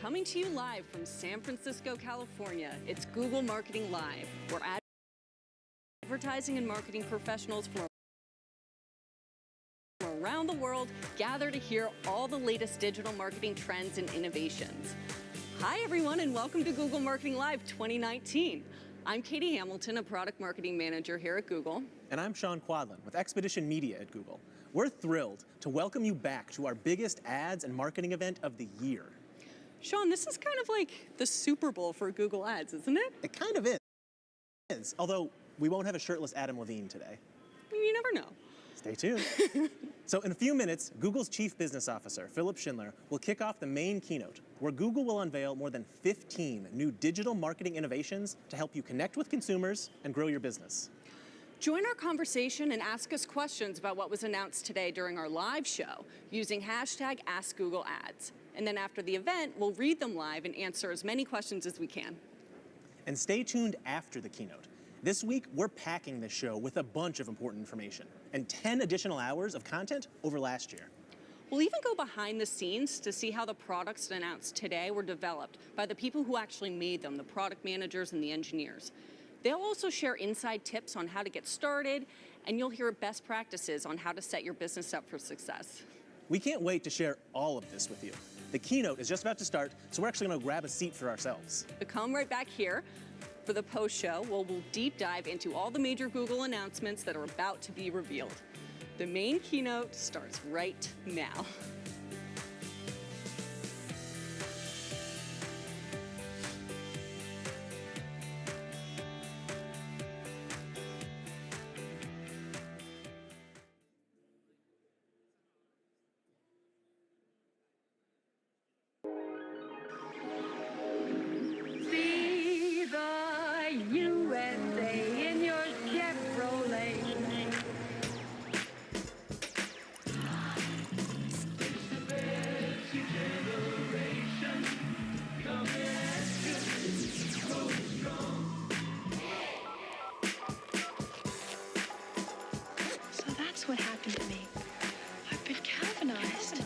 Coming to you live from San Francisco, California, it's Google Marketing Live, where advertising and marketing professionals from around the world gather to hear all the latest digital marketing trends and innovations. Hi, everyone, and welcome to Google Marketing Live 2019. I'm Katie Hamilton, a product marketing manager here at Google. And I'm Sean Quadlin with Expedition Media at Google. We're thrilled to welcome you back to our biggest ads and marketing event of the year. Sean, this is kind of like the Super Bowl for Google Ads, isn't it? It kind of is, although we won't have a shirtless Adam Levine today. You never know. Stay tuned. So in a few minutes, Google's Chief Business Officer, Philipp Schindler, will kick off the main keynote, where Google will unveil more than 15 new digital marketing innovations to help you connect with consumers and grow your business. Join our conversation and ask us questions about what was announced today during our live show using hashtag AskGoogleAds. And then after the event, we'll read them live and answer as many questions as we can. And stay tuned after the keynote. This week, we're packing this show with a bunch of important information and 10 additional hours of content over last year. We'll even go behind the scenes to see how the products announced today were developed by the people who actually made them, the product managers and the engineers. They'll also share inside tips on how to get started, and you'll hear best practices on how to set your business up for success. We can't wait to share all of this with you. The keynote is just about to start, so we're actually going to grab a seat for ourselves. So come right back here for the post-show, where we'll deep dive into all the major Google announcements that are about to be revealed. The main keynote starts right now. What happened to me? I've been galvanized.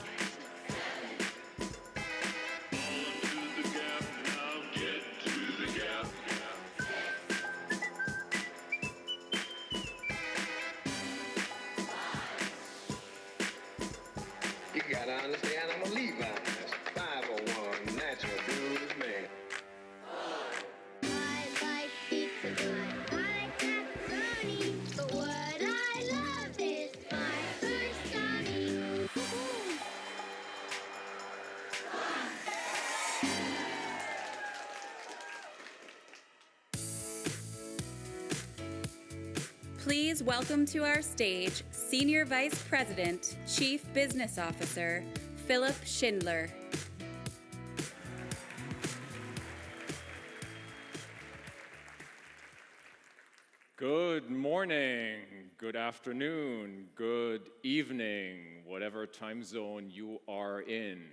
You gotta understand, I'm a Levi. 501 natural blues man. Please welcome to our stage Senior Vice President, Chief Business Officer, Philipp Schindler. Good morning, good afternoon, good evening, whatever time zone you are in.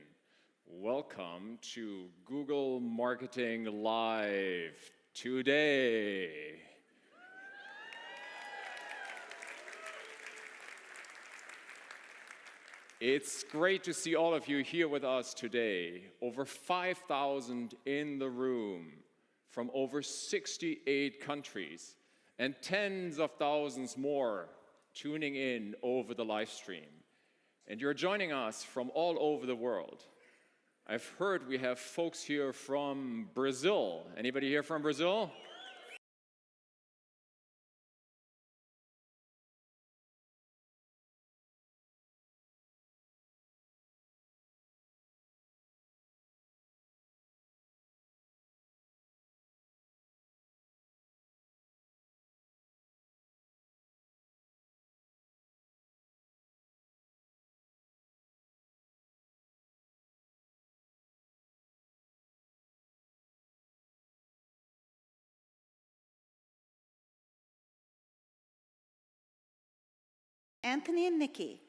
Welcome to Google Marketing Live today. It's great to see all of you here with us today. Over 5,000 in the room from over 68 countries and tens of thousands more tuning in over the live stream. And you're joining us from all over the world. I've heard we have folks here from Brazil. Anybody here from Brazil? Anthony and Nikki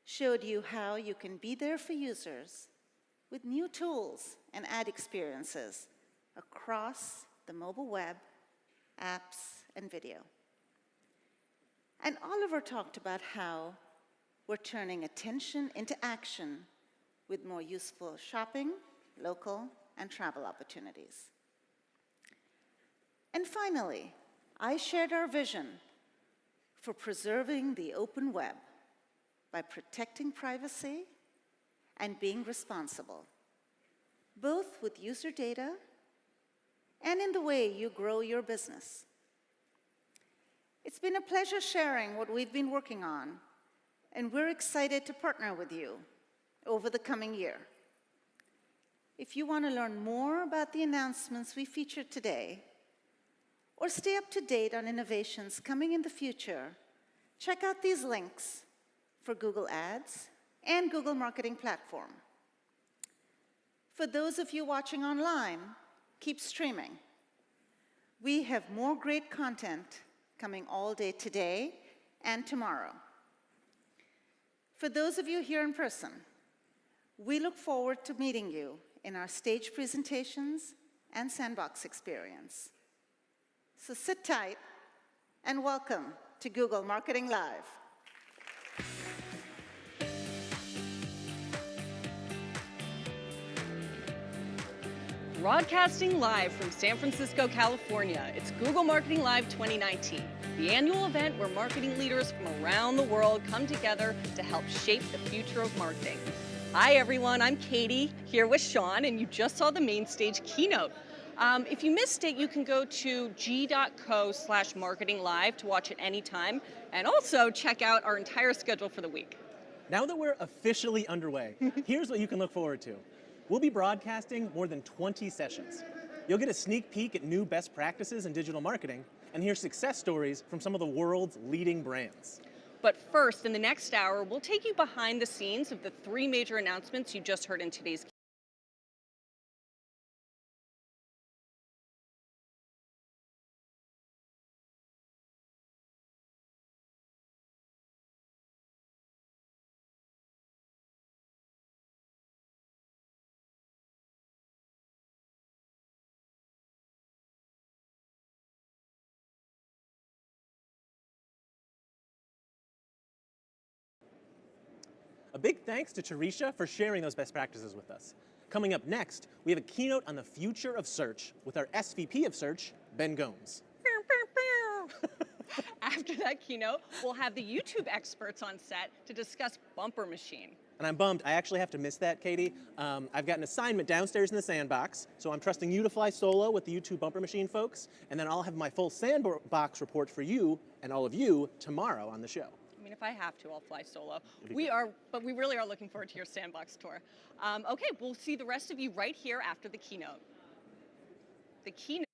showed you how you can be there for users with new tools and ad experiences across the mobile web, apps, and video. And Oliver talked about how we're turning attention into action with more useful shopping local, and travel opportunities. And finally, I shared our vision for preserving the open web by protecting privacy and being responsible, both with user data and in the way you grow your business. It's been a pleasure sharing what we've been working on, and we're excited to partner with you over the coming year. If you want to learn more about the announcements we featured today, or stay up to date on innovations coming in the future, check out these links for Google Ads and Google Marketing Platform. For those of you watching online, keep streaming. We have more great content coming all day today and tomorrow. For those of you here in person, we look forward to meeting you in our stage presentations and sandbox experience. So sit tight and welcome to Google Marketing Live. Broadcasting live from San Francisco, California, it's Google Marketing Live 2019, the annual event where marketing leaders from around the world come together to help shape the future of marketing. Hi everyone, I'm Katie, here with Sean, and you just saw the main stage keynote. If you missed it, you can go to g.co/marketinglive to watch it anytime, and also check out our entire schedule for the week. Now that we're officially underway, here's what you can look forward to. We'll be broadcasting more than 20 sessions. You'll get a sneak peek at new best practices in digital marketing and hear success stories from some of the world's leading brands. But first, in the next hour, we'll take you behind the scenes of the 3 major announcements you just heard in today's A big thanks to Tarisha for sharing those best practices with us. Coming up next, we have a keynote on the future of search with our SVP of Search, Ben Gomes. After that keynote, we'll have the YouTube experts on set to discuss Bumper Machine. And I'm bummed, I actually have to miss that, Katie. I've got an assignment downstairs in the sandbox, so I'm trusting you to fly solo with the YouTube Bumper Machine folks, and then I'll have my full sandbox report for you and all of you tomorrow on the show. I mean, if I have to, I'll fly solo. Be But we really are looking forward to your sandbox tour. Okay, we'll see the rest of you right here after the keynote. The keynote.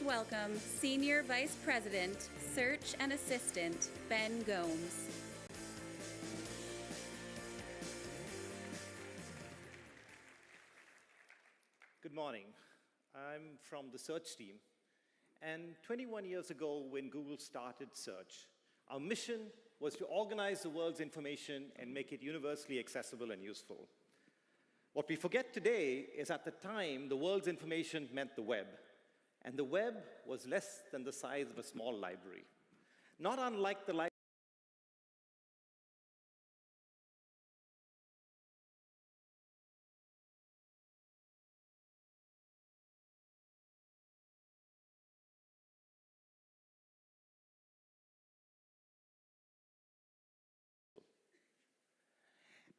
Welcome Senior Vice President, Search and Assistant, Ben Gomes. Good morning. I'm from the search team. And 21 years ago, when Google started search, our mission was to organize the world's information and make it universally accessible and useful. What we forget today is at the time, the world's information meant the web. And the web was less than the size of a small library. Not unlike the library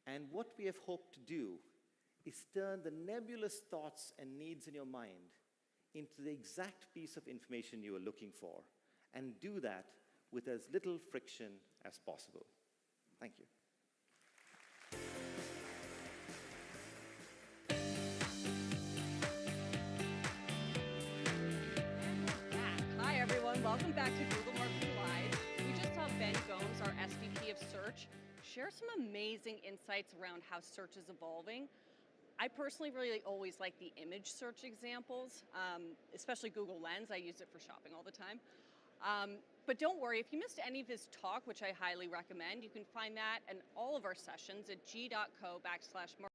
And what we have hoped to do is turn the nebulous thoughts and needs in your mind into the exact piece of information you are looking for, and do that with as little friction as possible. Thank you. Hi, everyone. Welcome back to Google Marketing Live. We just saw Ben Gomes, our SVP of Search, share some amazing insights around how search is evolving. I personally really always like the image search examples, especially Google Lens. I use it for shopping all the time. But don't worry, if you missed any of his talk, which I highly recommend, you can find that and all of our sessions at g.co/marketing.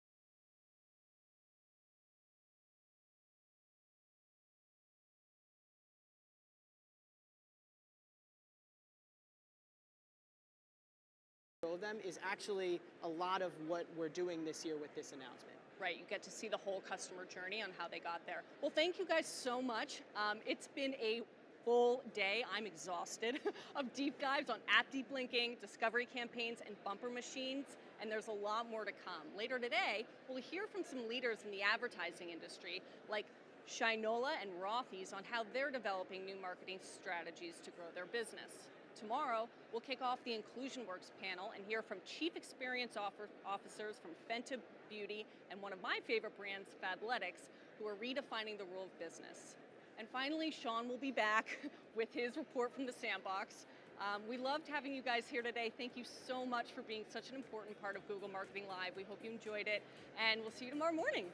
Them is actually a lot of what we're doing this year with this announcement. Right, you get to see the whole customer journey on how they got there. Well, thank you guys so much. It's been a full day, I'm exhausted, of deep dives on app deep linking, discovery campaigns, and bumper machines, and there's a lot more to come. Later today, we'll hear from some leaders in the advertising industry, like Shinola and Rothy's, on how they're developing new marketing strategies to grow their business. Tomorrow, we'll kick off the InclusionWorks panel and hear from Chief Experience Officers from Fenty Beauty and one of my favorite brands, Fabletics, who are redefining the rule of business. And finally, Sean will be back with his report from the Sandbox. We loved having you guys here today. Thank you so much for being such an important part of Google Marketing Live. We hope you enjoyed it, and we'll see you tomorrow morning.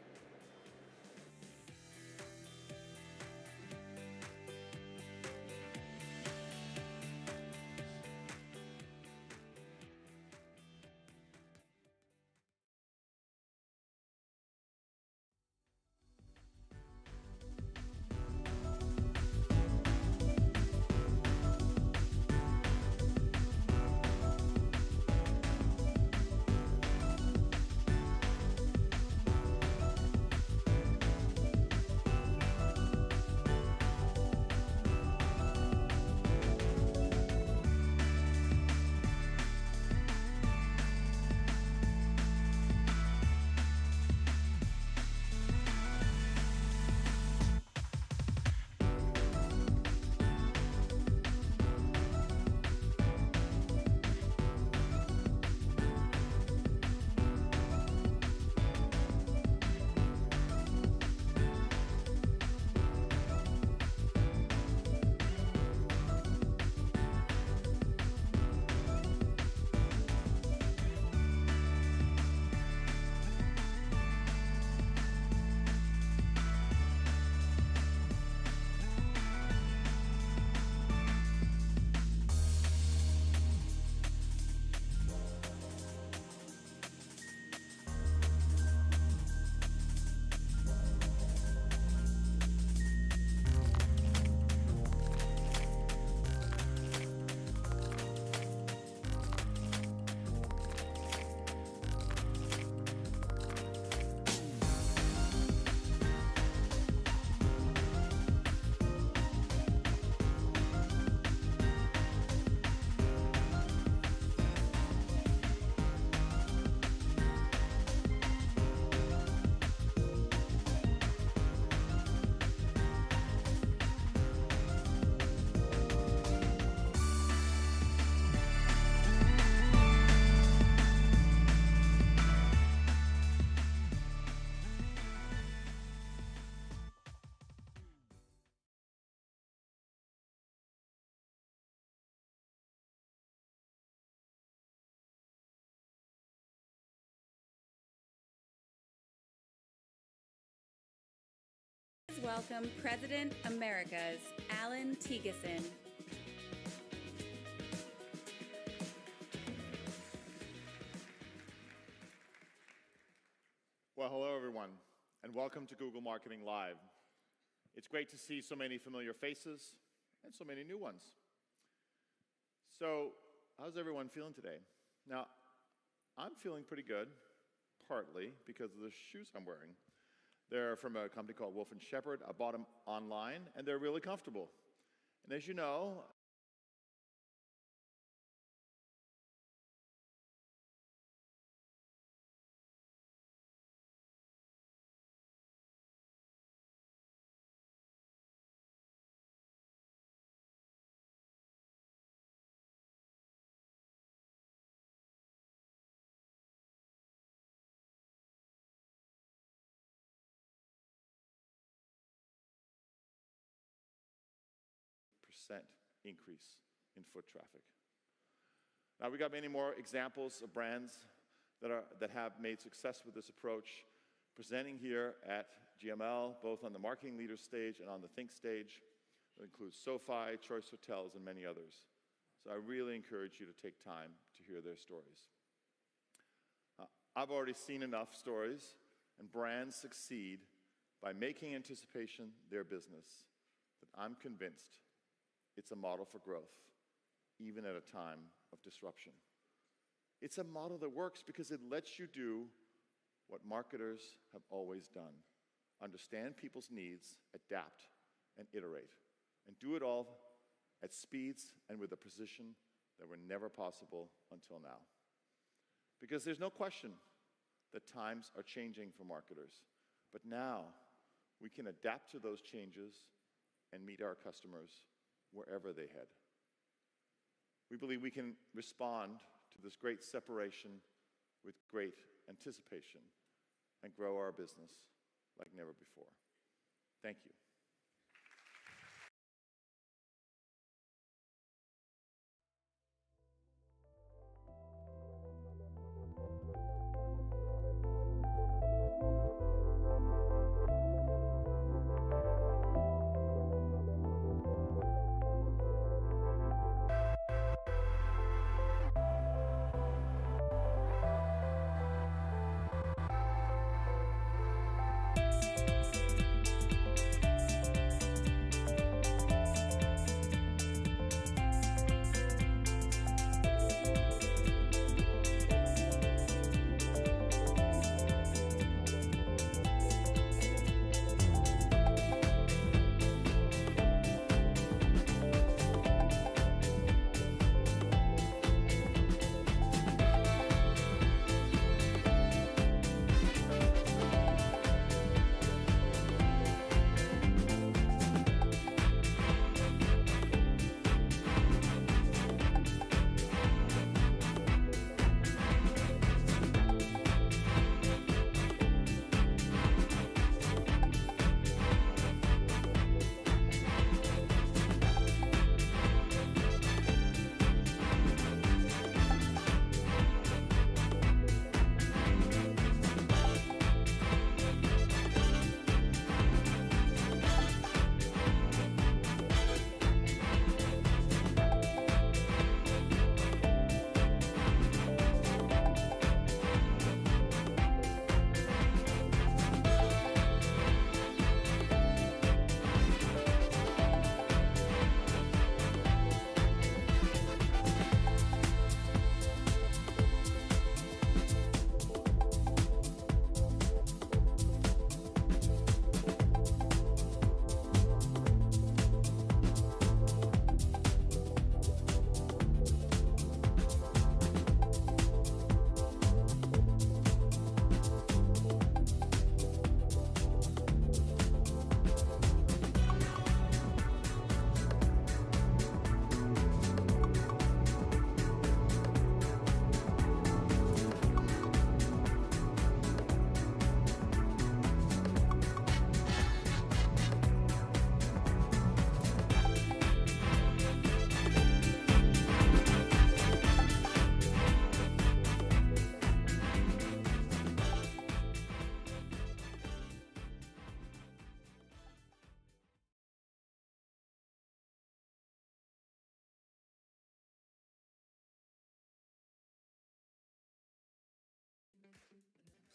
welcome President Americas, Alan Tegeson. Well, hello everyone, and welcome to Google Marketing Live. It's great to see so many familiar faces and so many new ones. So, how's everyone feeling today? Now, I'm feeling pretty good, partly because of the shoes I'm wearing. They're from a company called Wolf & Shepherd. I bought them online, and they're really comfortable. And as you know, percent increase in foot traffic. Now, we got many more examples of brands that have made success with this approach, presenting here at GML, both on the Marketing Leaders stage and on the Think stage. That includes SoFi, Choice Hotels, and many others. So I really encourage you to take time to hear their stories. I've already seen enough stories and brands succeed by making anticipation their business that I'm convinced it's a model for growth, even at a time of disruption. It's a model that works because it lets you do what marketers have always done: understand people's needs, adapt, and iterate, and do it all at speeds and with a precision that were never possible until now. Because there's no question that times are changing for marketers, but now we can adapt to those changes and meet our customers wherever they head. We believe we can respond to this great separation with great anticipation and grow our business like never before. Thank you.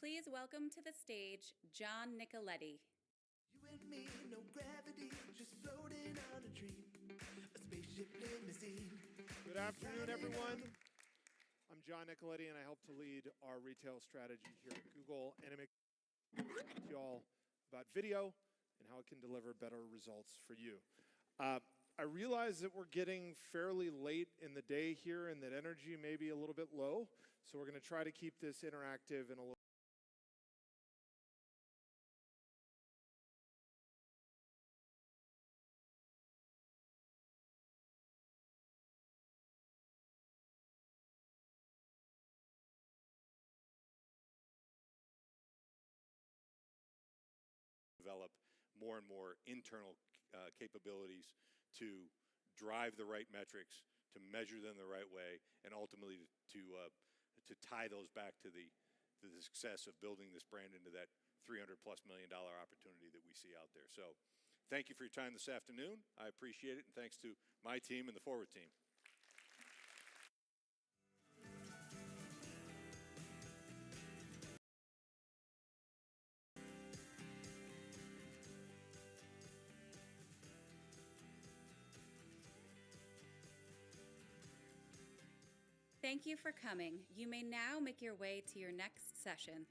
Please welcome to the stage John Nicoletti. You and me, no gravity, just floating on a dream. A spaceship limousine. Good afternoon, everyone. I'm John Nicoletti, and I help to lead our retail strategy here at Google. And I'm excited to talk to you all about video and how it can deliver better results for you. I realize that we're getting fairly late in the day here and that energy may be a little bit low, so we're going to try to keep this interactive and a little develop more and more internal capabilities to drive the right metrics, to measure them the right way, and ultimately to tie those back to the success of building this brand into that $300+ million opportunity that we see out there. So thank you for your time this afternoon. I appreciate it, and thanks to my team and the Forward team. Thank you for coming. You may now make your way to your next session.